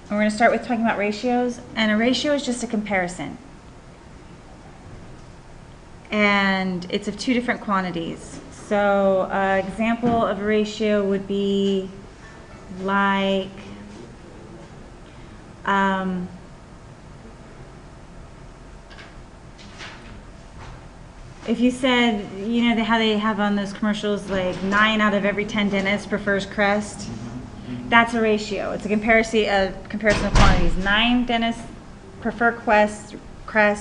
We're going to start with talking about ratios, and a ratio is just a comparison. And it's of two different quantities. So an example of a ratio would be like if you said, you know, how they have on those commercials, like 9 out of every 10 dentists prefers Crest. That's a ratio. It's a comparison of quantities. 9 dentists prefer Crest,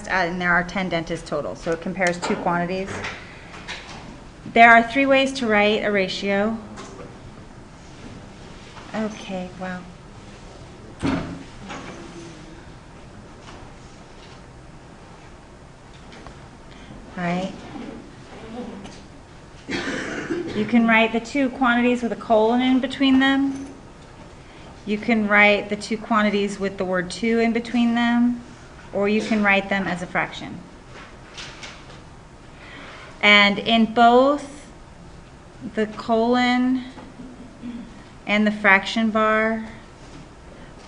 and there are 10 dentists total. So it compares two quantities. There are 3 ways to write a ratio. Okay, wow. All right. You can write the two quantities with a colon in between them. You can write the two quantities with the word 2 in between them, or you can write them as a fraction. And in both the colon and the fraction bar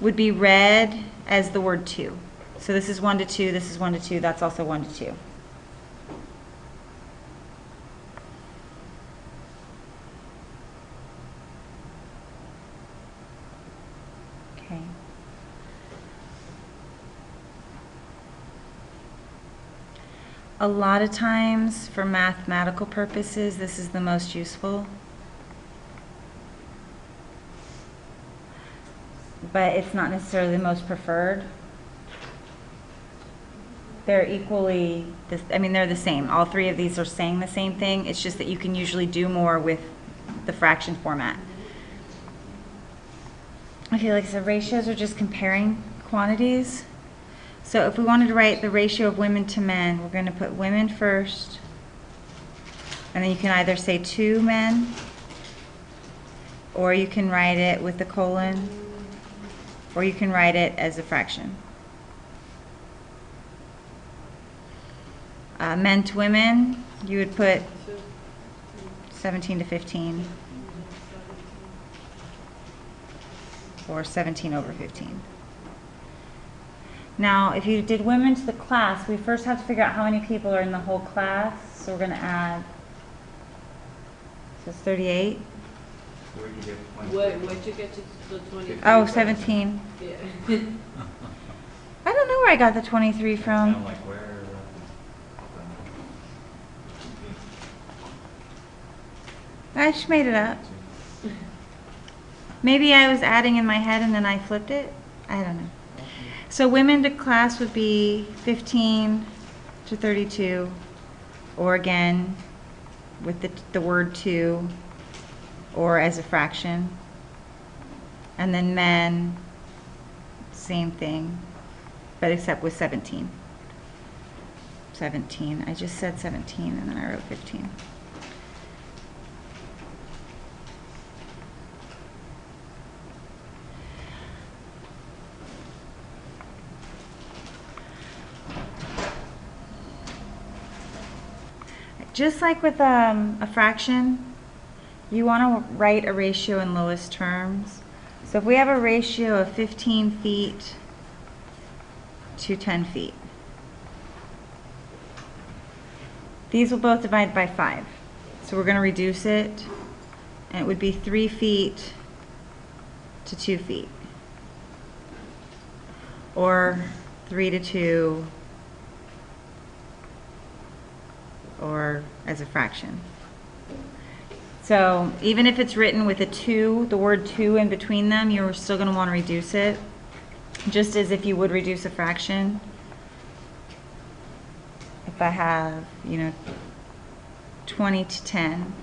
would be read as the word 2. So this is 1 to 2, this is 1 to 2, that's also 1 to 2. Okay. A lot of times, for mathematical purposes, this is the most useful. But it's not necessarily the most preferred. They're equally, they're the same. All 3 of these are saying the same thing. It's just that you can usually do more with the fraction format. Okay, like I said, ratios are just comparing quantities. So if we wanted to write the ratio of women to men, we're going to put women first. And then you can either say 2 men, or you can write it with the colon, or you can write it as a fraction. Men to women, you would put 17 to 15, or 17 over 15. Now, if you did women to the class, we first have to figure out how many people are in the whole class. So we're going to add, so it's 38. Where'd you get Where'd you get to the 23? Oh, 17. Yeah. I don't know where I got the 23 Sound from. like where? I just made it up. Maybe I was adding in my head and then I flipped it. I don't know. So women to class would be 15 to 32, or again with the word 2, or as a fraction. And then men, same thing, but except with 17. 17. I just said 17 and then I wrote 15. Just like with a fraction, you want to write a ratio in lowest terms. So if we have a ratio of 15 feet to 10 feet, these will both divide by 5. So we're going to reduce it, and it would be 3 feet to 2 feet, or 3 to 2, or as a fraction. So even if it's written with a 2, the word 2 in between them, you're still going to want to reduce it, just as if you would reduce a fraction. If I have, 20 to 10,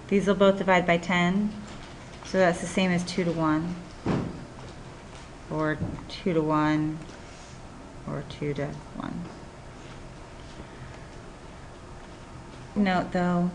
these will both divide by 10, so that's the same as 2 to 1, or 2 to 1, or 2 to 1. Note though,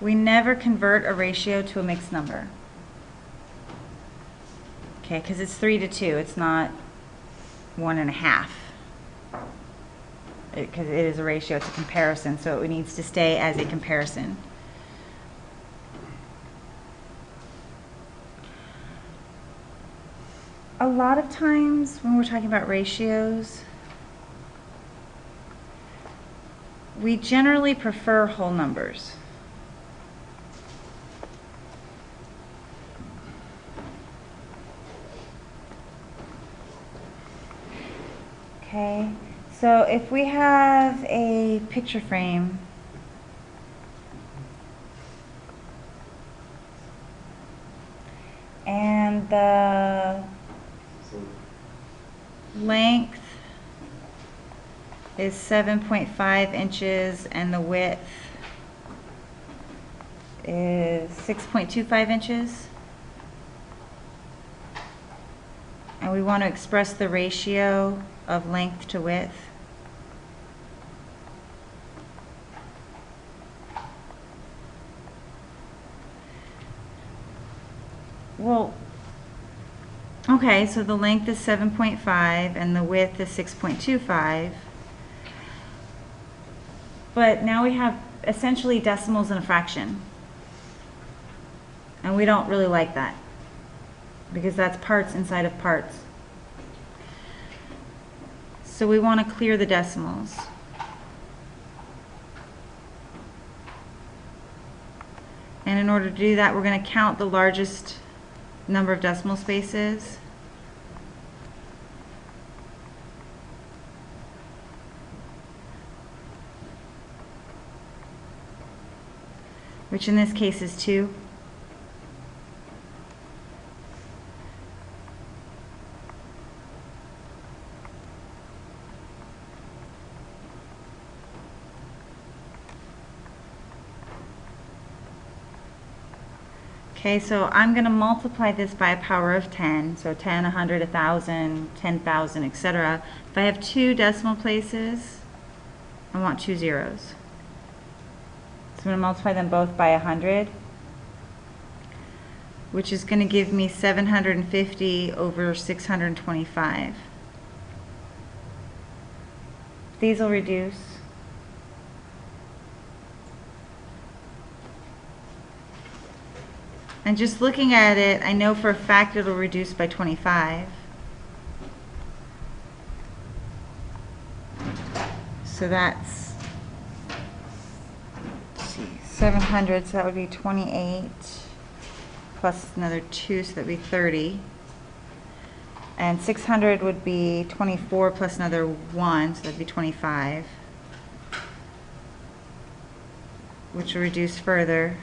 we never convert a ratio to a mixed number. Okay, because it's 3 to 2. It's not 1.5. Because it is a ratio, it's a comparison, so it needs to stay as a comparison. A lot of times when we're talking about ratios, we generally prefer whole numbers. Okay, so if we have a picture frame, and the length is 7.5 inches and the width is 6.25 inches. And we want to express the ratio of length to width. Well, okay, so the length is 7.5 and the width is 6.25. But now we have essentially decimals and a fraction. And we don't really like that, because that's parts inside of parts. So we want to clear the decimals. And in order to do that, we're going to count the largest number of decimal spaces. Which in this case is 2. Okay, so I'm going to multiply this by a power of 10. So 10, 100, 1,000, 10,000, etc. If I have 2 decimal places, I want 2 zeros. So I'm going to multiply them both by 100, which is going to give me 750 over 625. These will reduce. And just looking at it, I know for a fact it'll reduce by 25. So that's, let's see, 700, so that would be 28 plus another 2, so that would be 30. And 600 would be 24 plus another 1, so that would be 25. Which will reduce further.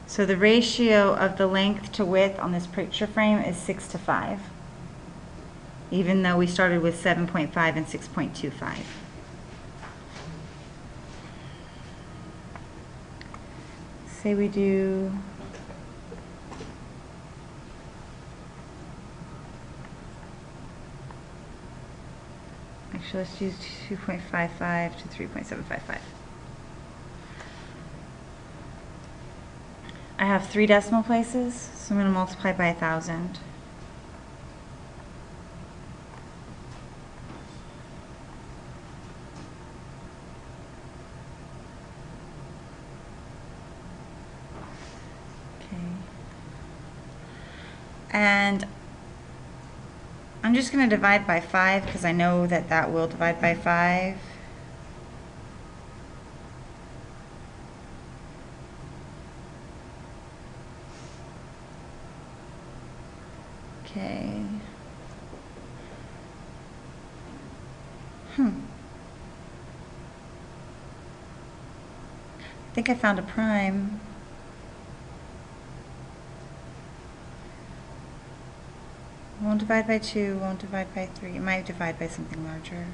So the ratio of the length to width on this picture frame is 6 to 5, even though we started with 7.5 and 6.25. Say we do actually, let's use 2.55 to 3.755. I have 3 decimal places, so I'm going to multiply by 1,000. Okay. And I'm just going to divide by 5 because I know that that will divide by 5. Okay. I think I found a prime. Won't divide by 2, won't divide by 3. It might divide by something larger.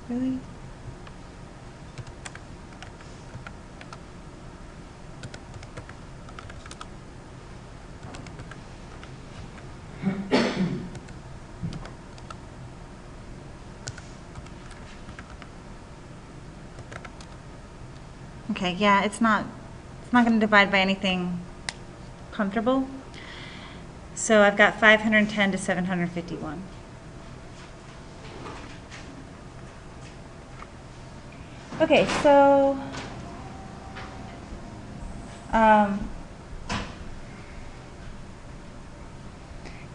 Really? Okay, yeah, it's not going to divide by anything comfortable. So I've got 510 to 751. Okay, so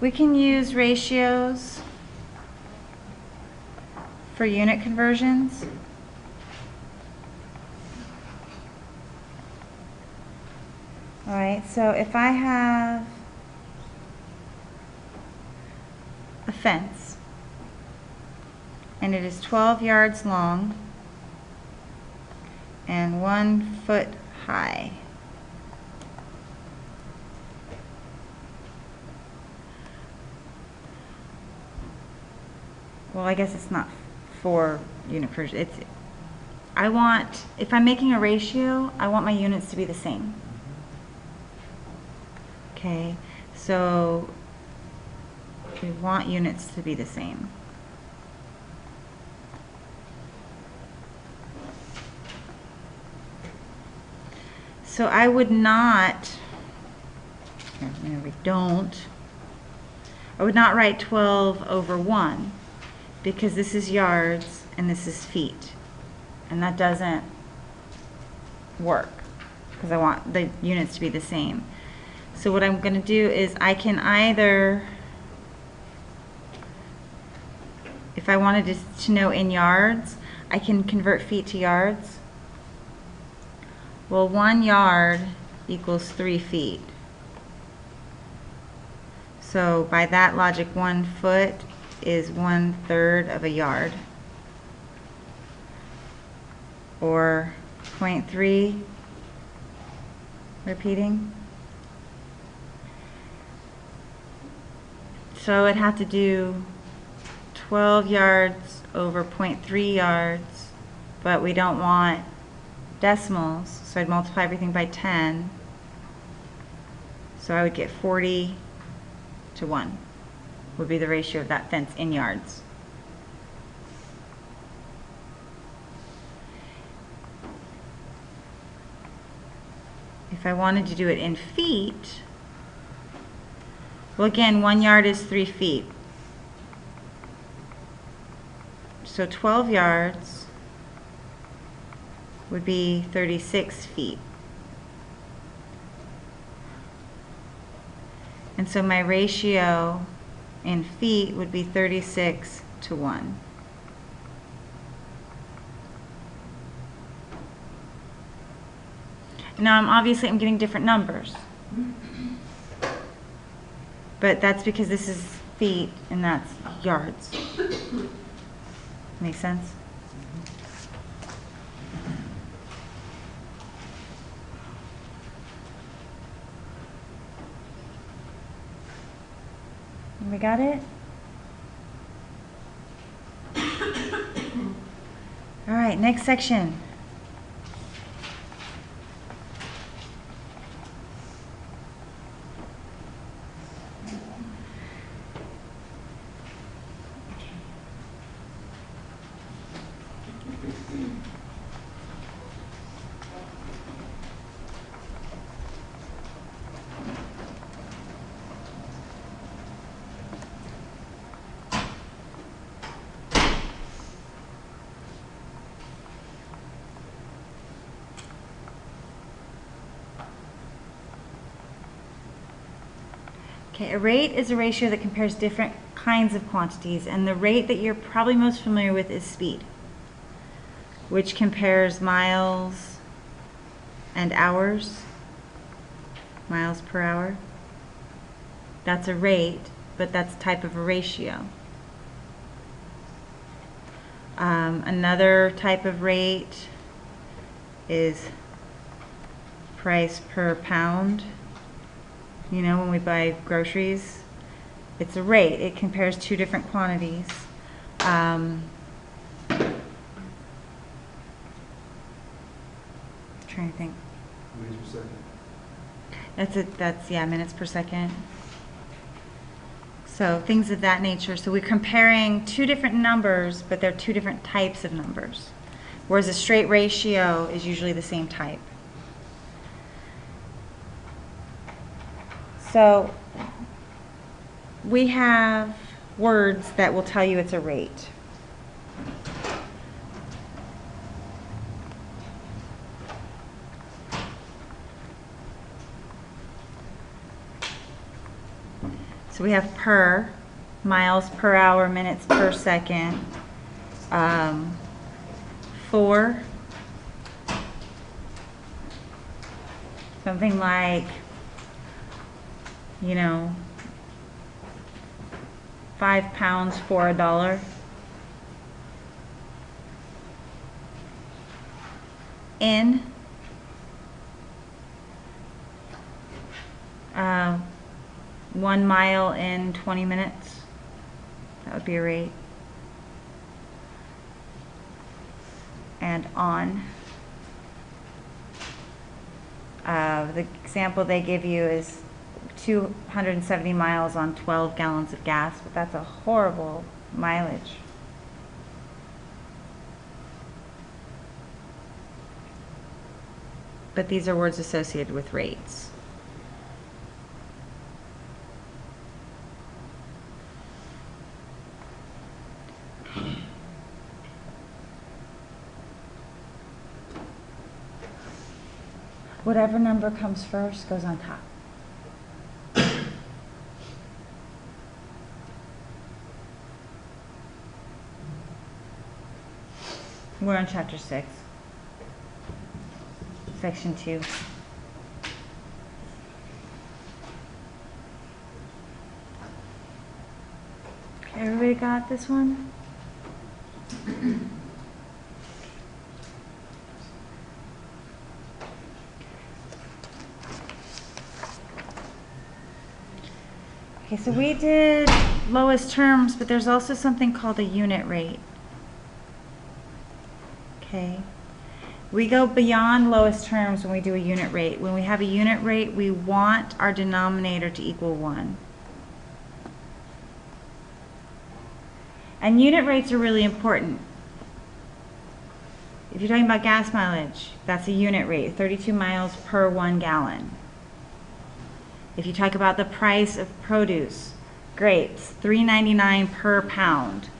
we can use ratios for unit conversions. All right, so if I have a fence and it is 12 yards long and 1 foot high, well, I guess it's not for unit conversion. It's, I want, if I'm making a ratio, I want my units to be the same. Okay, so we want units to be the same. So I would not, I would not write 12 over 1 because this is yards and this is feet. And that doesn't work because I want the units to be the same. So what I'm going to do is I can either, if I wanted to know in yards, I can convert feet to yards. Well, 1 yard equals 3 feet. So by that logic, 1 foot is 1/3 of a yard. Or 0.3, repeating. So I'd have to do 12 yards over 0.3 yards, but we don't want decimals, so I'd multiply everything by 10. So I would get 40 to 1 would be the ratio of that fence in yards. If I wanted to do it in feet, well, again, 1 yard is 3 feet. So 12 yards would be 36 feet. And so my ratio in feet would be 36 to 1. Now I'm getting different numbers. But that's because this is feet and that's yards. Make sense? We got it? All right, next section. Okay, a rate is a ratio that compares different kinds of quantities, and the rate that you're probably most familiar with is speed, which compares miles and hours, miles per hour. That's a rate, but that's a type of a ratio. Another type of rate is price per pound. You know, when we buy groceries, it's a rate. It compares two different quantities. Trying to think. Minutes per second. That's yeah, minutes per second. So things of that nature. So we're comparing two different numbers, but they're two different types of numbers. whereas a straight ratio is usually the same type. So we have words that will tell you it's a rate. So we have per, miles per hour, minutes per second. For, something like, you know, 5 pounds for $1. In, 1 mile in 20 minutes. That would be a rate. And on. The example they give you is 270 miles on 12 gallons of gas, but that's a horrible mileage. But these are words associated with rates. Whatever number comes first goes on top. We're on chapter 6, section 2. Okay, everybody got this one? Okay, so we did lowest terms, but there's also something called a unit rate. Okay, we go beyond lowest terms when we do a unit rate. When we have a unit rate, we want our denominator to equal 1. And unit rates are really important. If you're talking about gas mileage, that's a unit rate, 32 miles per 1 gallon. If you talk about the price of produce, grapes, $3.99 per pound.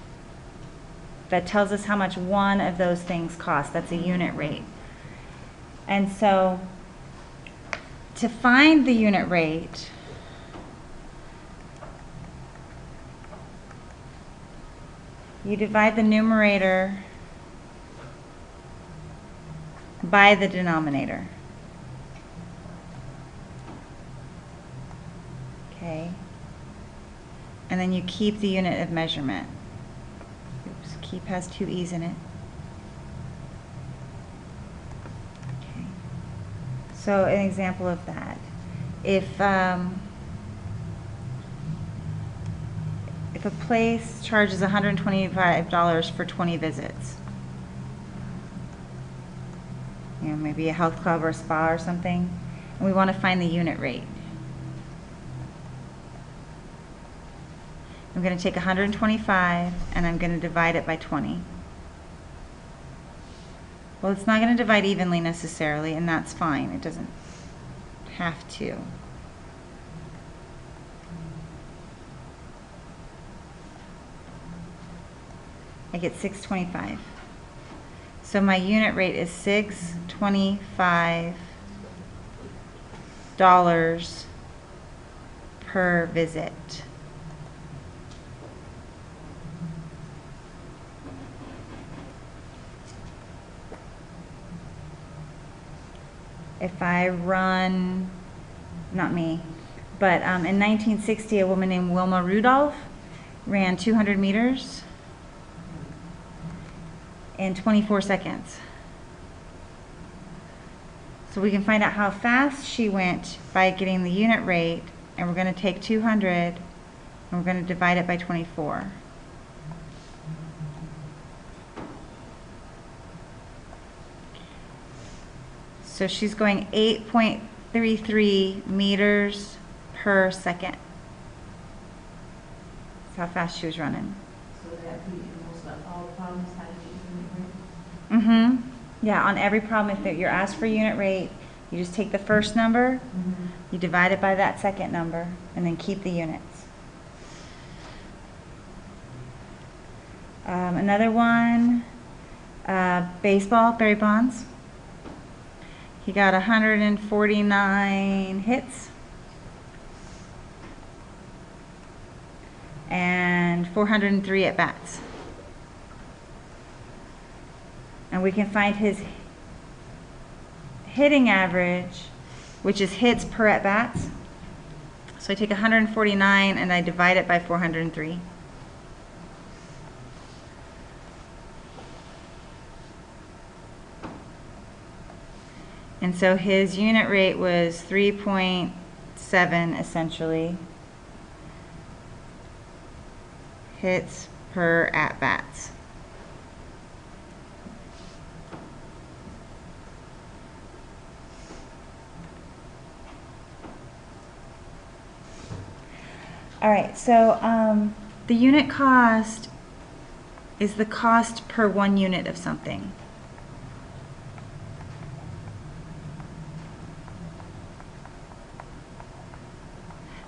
That tells us how much one of those things costs. That's a unit rate. And so, to find the unit rate, you divide the numerator by the denominator. Okay. And then you keep the unit of measurement. Oops, keep has 2 E's in it. Okay. So an example of that. If a place charges $125 for 20 visits, you know, maybe a health club or a spa or something, and we want to find the unit rate. I'm going to take 125 and I'm going to divide it by 20. Well, it's not going to divide evenly necessarily, and that's fine. It doesn't have to. I get 625. So my unit rate is $625 per visit. If I run, not me, but in 1960, a woman named Wilma Rudolph ran 200 meters in 24 seconds. So we can find out how fast she went by getting the unit rate, and we're going to take 200 and we're going to divide it by 24. So she's going 8.33 meters per second. That's how fast she was running. So that be almost like all problems, how to use unit rate? Mm-hmm. Yeah, on every problem, if you're asked for unit rate, you just take the first number, you divide it by that second number, and then keep the units. Another one, baseball, Barry Bonds. He got 149 hits and 403 at bats. And we can find his hitting average, which is hits per at bats. So I take 149 and I divide it by 403. And so his unit rate was 3.7 essentially hits per at bats. All right, so the unit cost is the cost per 1 unit of something.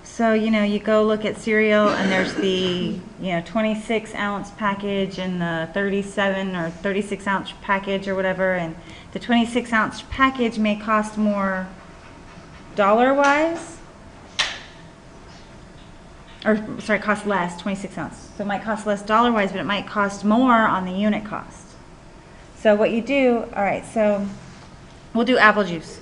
So, you go look at cereal and there's the, 26-ounce package and the 37 or 36-ounce package or whatever, and the 26-ounce package may cost more dollar-wise. Or, sorry, cost less, 26 ounce. So it might cost less dollar-wise, but it might cost more on the unit cost. So what you do, all right, so we'll do apple juice.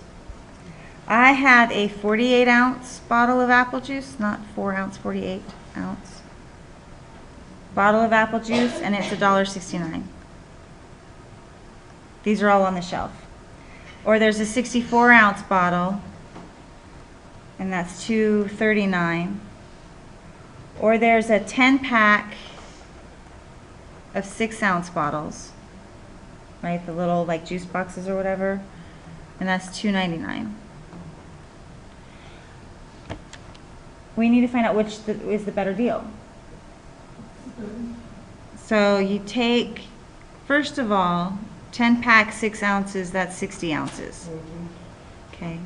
I had a 48-ounce bottle of apple juice, not 4-ounce, 48-ounce bottle of apple juice, and it's $1.69. These are all on the shelf. Or there's a 64-ounce bottle, and that's $2.39. Or there's a 10-pack of 6-ounce bottles, right? The little like juice boxes or whatever, and that's $2.99. We need to find out which is the better deal. So you take, first of all, 10-pack 6 ounces, that's 60 ounces. Okay.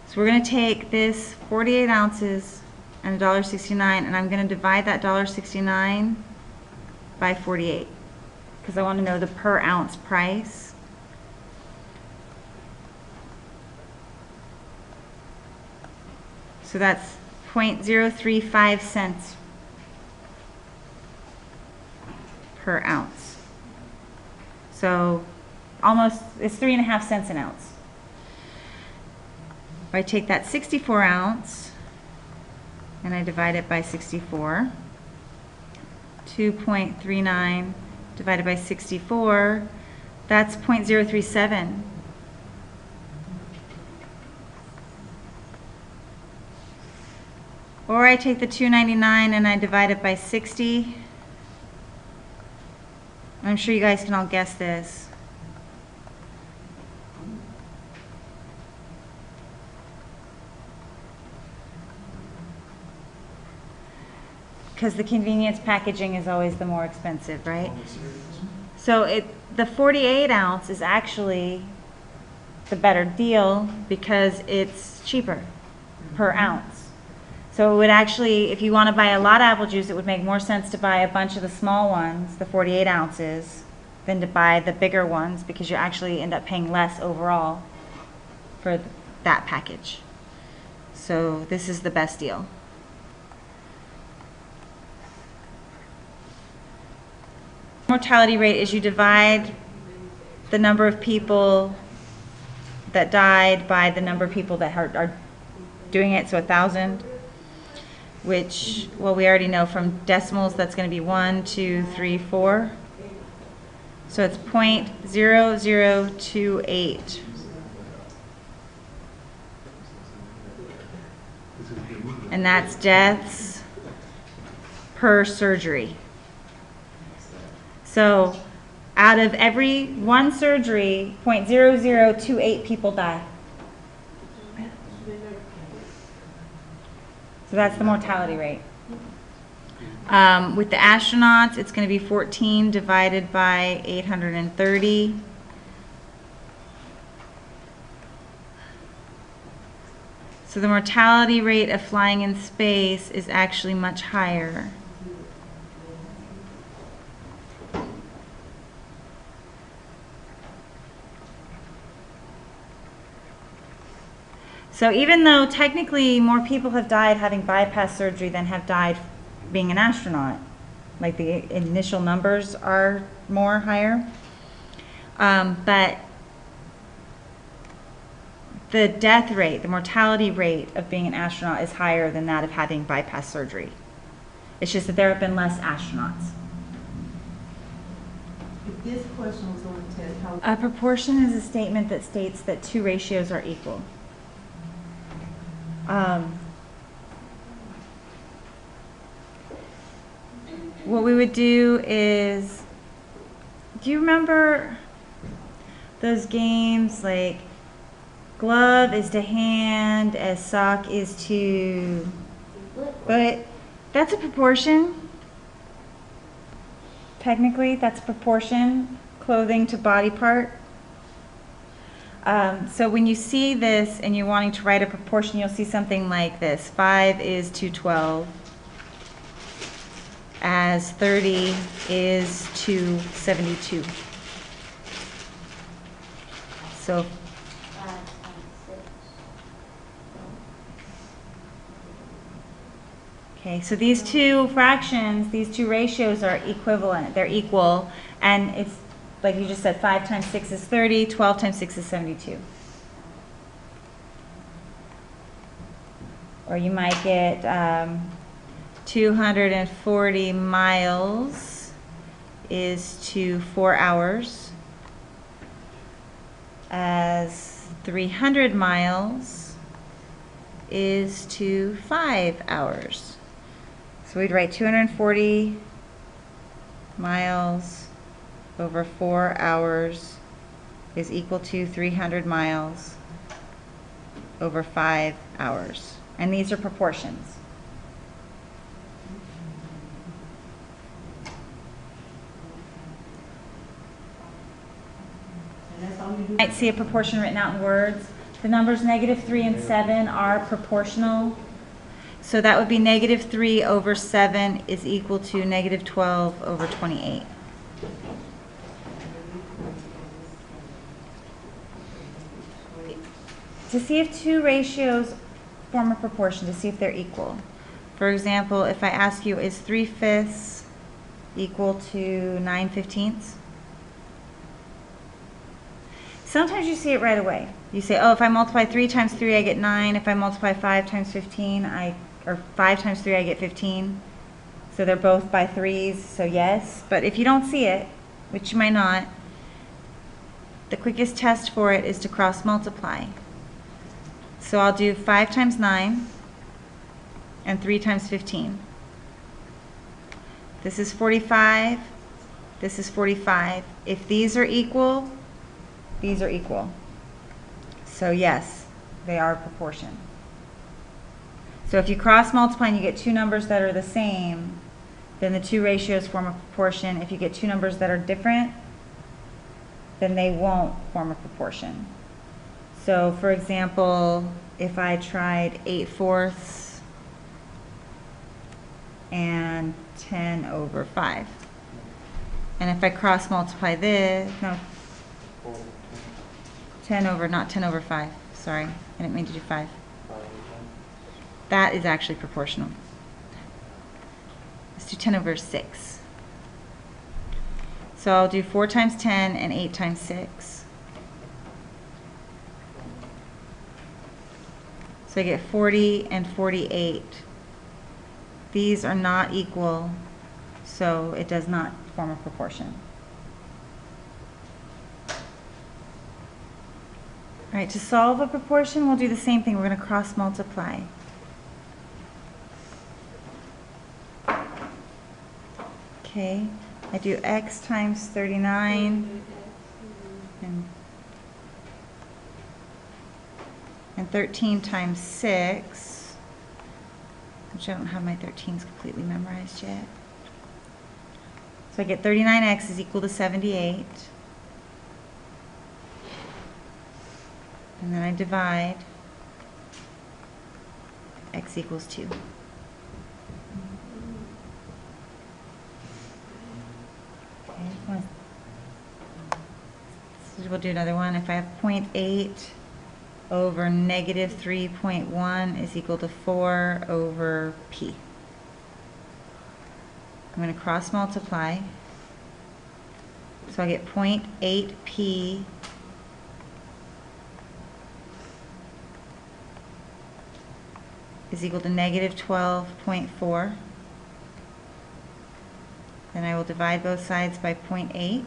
So we're going to take this 48 ounces and $1.69, and I'm going to divide that $1.69 by 48 because I want to know the per ounce price. So that's 0.035 cents per ounce. So almost, it's 3.5 cents an ounce. If I take that 64 ounce and I divide it by 64, 2.39 divided by 64, that's 0.037. Or I take the $2.99 and I divide it by 60. I'm sure you guys can all guess this. Because the convenience packaging is always the more expensive, right? So the 48 ounce is actually the better deal because it's cheaper per ounce. So it would actually, if you want to buy a lot of apple juice, it would make more sense to buy a bunch of the small ones, the 48 ounces, than to buy the bigger ones because you actually end up paying less overall for that package. So this is the best deal. Mortality rate is you divide the number of people that died by the number of people that are doing it, so 1,000, which, well, we already know from decimals that's going to be 1, 2, 3, 4. So it's 0.0028. And that's deaths per surgery. So out of every one surgery, 0.0028 people die. So that's the mortality rate. With the astronauts, it's going to be 14 divided by 830. So the mortality rate of flying in space is actually much higher. So even though technically more people have died having bypass surgery than have died being an astronaut, like the initial numbers are more higher, but the death rate, the mortality rate of being an astronaut is higher than that of having bypass surgery. It's just that there have been less astronauts. If this question was on the test, how? A proportion is a statement that states that two ratios are equal. What we would do is, do you remember those games like glove is to hand as sock is to foot? That's a proportion. Technically, that's a proportion, clothing to body part. So when you see this and you're wanting to write a proportion, you'll see something like this. 5 is to 12, as 30 is to 72. So okay, so these two fractions, these two ratios are equivalent. They're equal, and it's like you just said, 5 times 6 is 30, 12 times 6 is 72. Or you might get 240 miles is to 4 hours, as 300 miles is to 5 hours. So we'd write 240 miles over 4 hours is equal to 300 miles over 5 hours. And these are proportions. You might see a proportion written out in words. The numbers -3 and 7 are proportional. So that would be -3 over 7 is equal to -12 over 28. To see if two ratios form a proportion, to see if they're equal. For example, if I ask you, is 3/5 equal to 9/15? Sometimes you see it right away. You say, oh, if I multiply 3 times 3, I get 9. If I multiply 5 times 15, or 5 times 3, I get 15. So they're both by 3s, so yes. But if you don't see it, which you might not, the quickest test for it is to cross multiply. So I'll do 5 times 9 and 3 times 15. This is 45. This is 45. If these are equal, these are equal. So yes, they are a proportion. So if you cross multiply and you get two numbers that are the same, then the two ratios form a proportion. If you get two numbers that are different, then they won't form a proportion. So for example, if I tried 8/4 and 10 over 5. And if I cross multiply this, no, 10 over, not 10 over 5, sorry, I didn't mean to do 5. That is actually proportional. Let's do 10 over 6. So I'll do 4 times 10 and 8 times 6. So I get 40 and 48. These are not equal, so it does not form a proportion. All right, to solve a proportion, we'll do the same thing. We're going to cross multiply. Okay, I do x times 39 and 13 times 6, which I don't have my 13s completely memorized yet. So I get 39x is equal to 78. And then I divide. x equals 2. Okay, so we'll do another one. If I have 0.8 over negative 3.1 is equal to 4 over p. I'm going to cross multiply. So I get 0.8p is equal to negative 12.4. Then I will divide both sides by 0.8.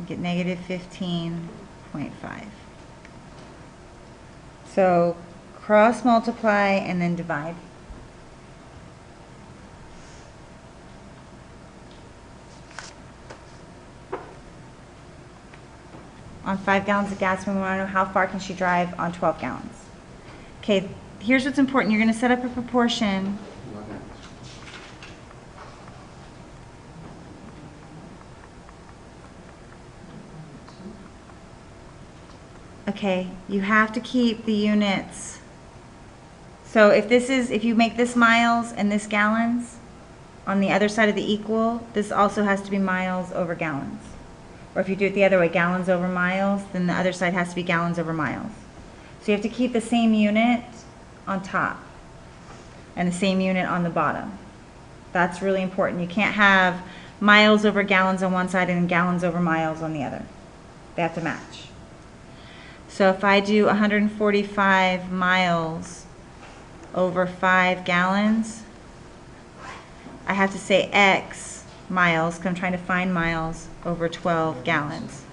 Get negative 15.5. So cross multiply and then divide. On 5 gallons of gas, we want to know how far can she drive on 12 gallons. Okay, here's what's important. You're going to set up a proportion. Okay, you have to keep the units. So if you make this miles and this gallons, on the other side of the equal, this also has to be miles over gallons. Or if you do it the other way, gallons over miles, then the other side has to be gallons over miles. So you have to keep the same unit on top and the same unit on the bottom. That's really important. You can't have miles over gallons on one side and gallons over miles on the other. They have to match. So if I do 145 miles over 5 gallons, I have to say X miles, because I'm trying to find miles over 12 gallons.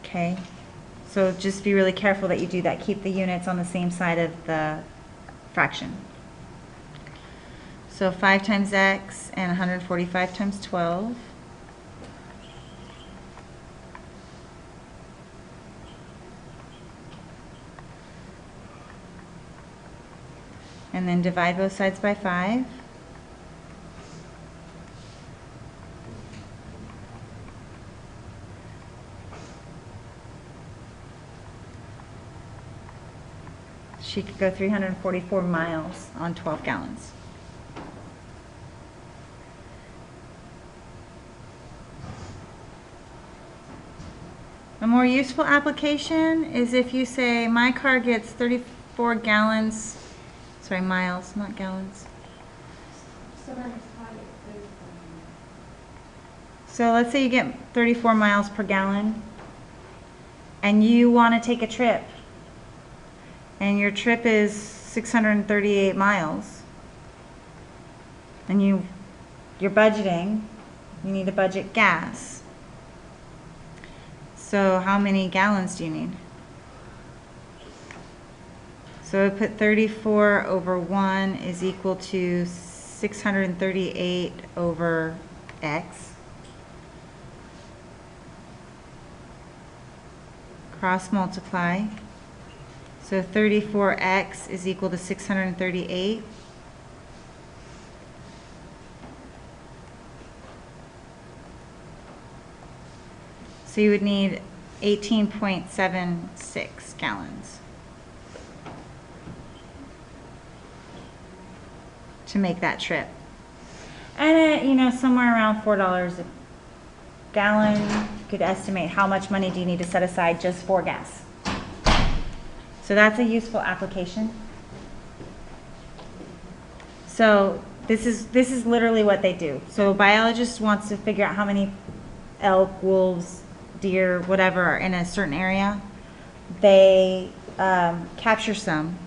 Okay, so just be really careful that you do that. Keep the units on the same side of the fraction. So 5 times X and 145 times 12. And then divide both sides by 5. She could go 344 miles on 12 gallons. A more useful application is if you say, my car gets 34 gallons, sorry, miles, not gallons. So let's say you get 34 miles per gallon and you want to take a trip and your trip is 638 miles and you're budgeting, you need to budget gas. So how many gallons do you need? So I put 34 over 1 is equal to 638 over X. Cross multiply. So 34x is equal to 638. So you would need 18.76 gallons to make that trip. And you know, somewhere around $4 a gallon, you could estimate how much money do you need to set aside just for gas. So that's a useful application. So this is literally what they do. So a biologist wants to figure out how many elk, wolves, deer, whatever are in a certain area. They capture some.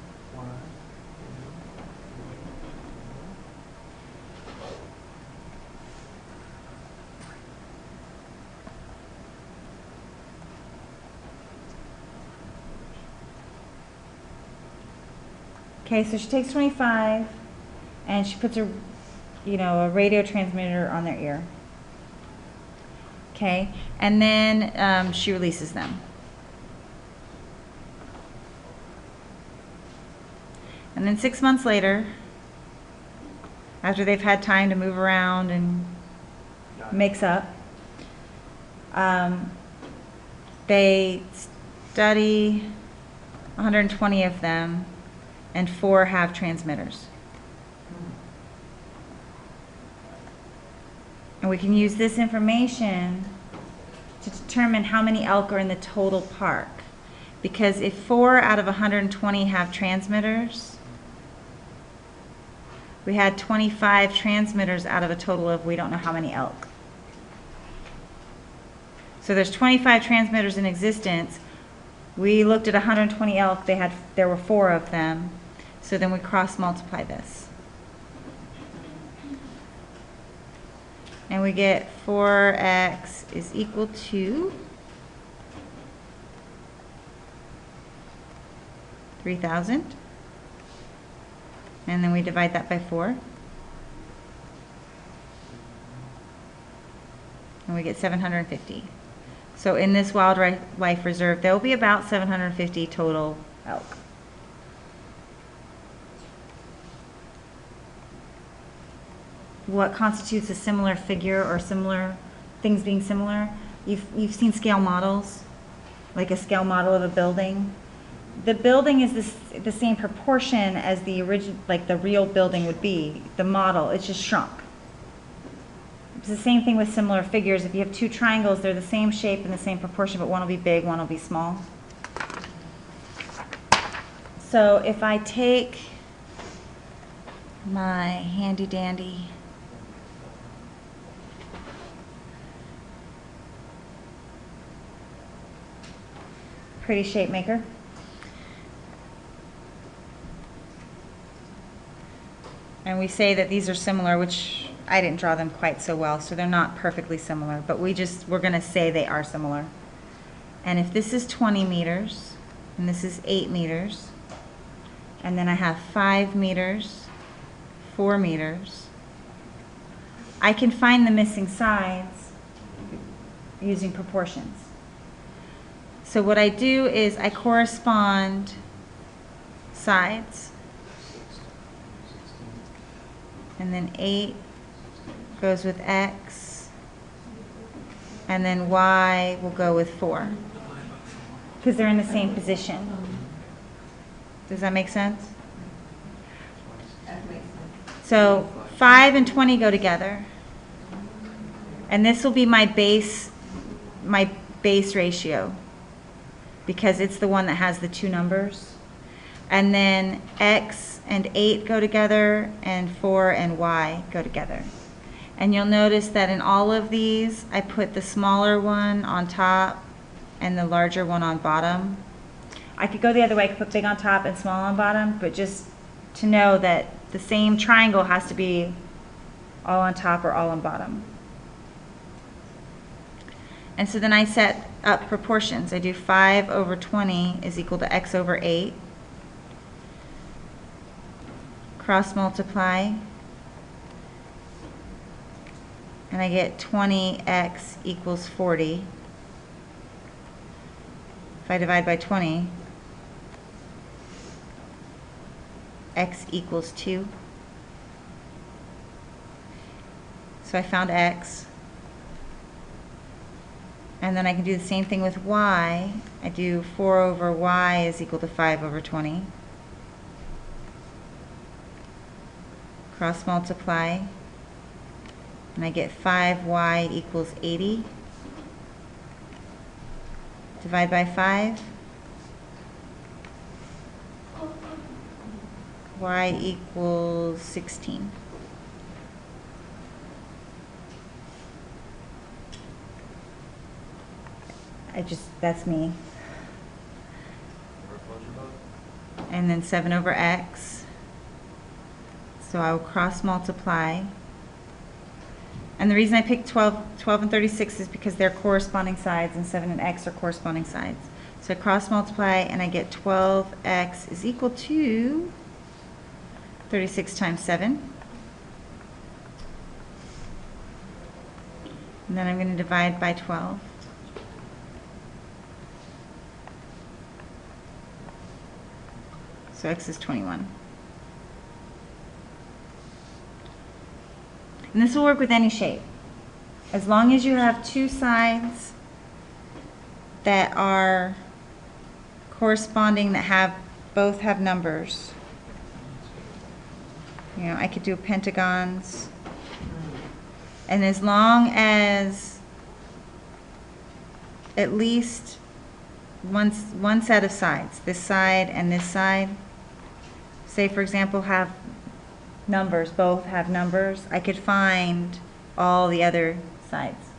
Okay, so she takes 25 and she puts a radio transmitter on their ear. Okay, and then she releases them. And then 6 months later, after they've had time to move around and makes up. They study 120 of them, and 4 have transmitters. And we can use this information to determine how many elk are in the total park. Because if 4 out of 120 have transmitters, we had 25 transmitters out of a total of we don't know how many elk. So there's 25 transmitters in existence. We looked at 120 elk, there were 4 of them. So then we cross multiply this. And we get 4x is equal to 3,000. And then we divide that by 4. And we get 750. So in this wildlife reserve, there will be about 750 total elk. What constitutes a similar figure or similar things being similar? You've seen scale models, like a scale model of a building. The building is the same proportion as the original, like the real building would be. The model, it's just shrunk. It's the same thing with similar figures. If you have 2 triangles, they're the same shape and the same proportion, but one will be big, one will be small. So if I take my handy dandy pretty shape maker, and we say that these are similar, which I didn't draw them quite so well, so they're not perfectly similar, but we're going to say they are similar. And if this is 20 meters, and this is 8 meters, and then I have 5 meters, 4 meters, I can find the missing sides using proportions. So what I do is I correspond sides, and then 8 goes with X, and then Y will go with 4, because they're in the same position. Does that make sense? That makes sense. So 5 and 20 go together, and this will be my base ratio, because it's the one that has the 2 numbers. And then X and 8 go together, and 4 and Y go together. And you'll notice that in all of these, I put the smaller one on top and the larger one on bottom. I could go the other way, I could put big on top and small on bottom, but just to know that the same triangle has to be all on top or all on bottom. And so then I set up proportions. I do 5 over 20 is equal to X over 8. Cross multiply. And I get 20x equals 40. If I divide by 20, x equals 2. So I found x. And then I can do the same thing with y. I do 4 over y is equal to 5 over 20. Cross multiply. And I get 5y equals 80. Divide by 5. Y equals 16. That's me. And then 7 over x. So I will cross multiply. And the reason I picked 12 and 36 is because they're corresponding sides, and 7 and x are corresponding sides. So I cross multiply and I get 12x is equal to 36 times 7. And then I'm going to divide by 12. So x is 21. And this will work with any shape. as long as you have two sides that are corresponding, that have, both have numbers. You know, I could do pentagons. And as long as at least one set of sides, this side and this side, say for example have numbers, both have numbers, I could find all the other sides.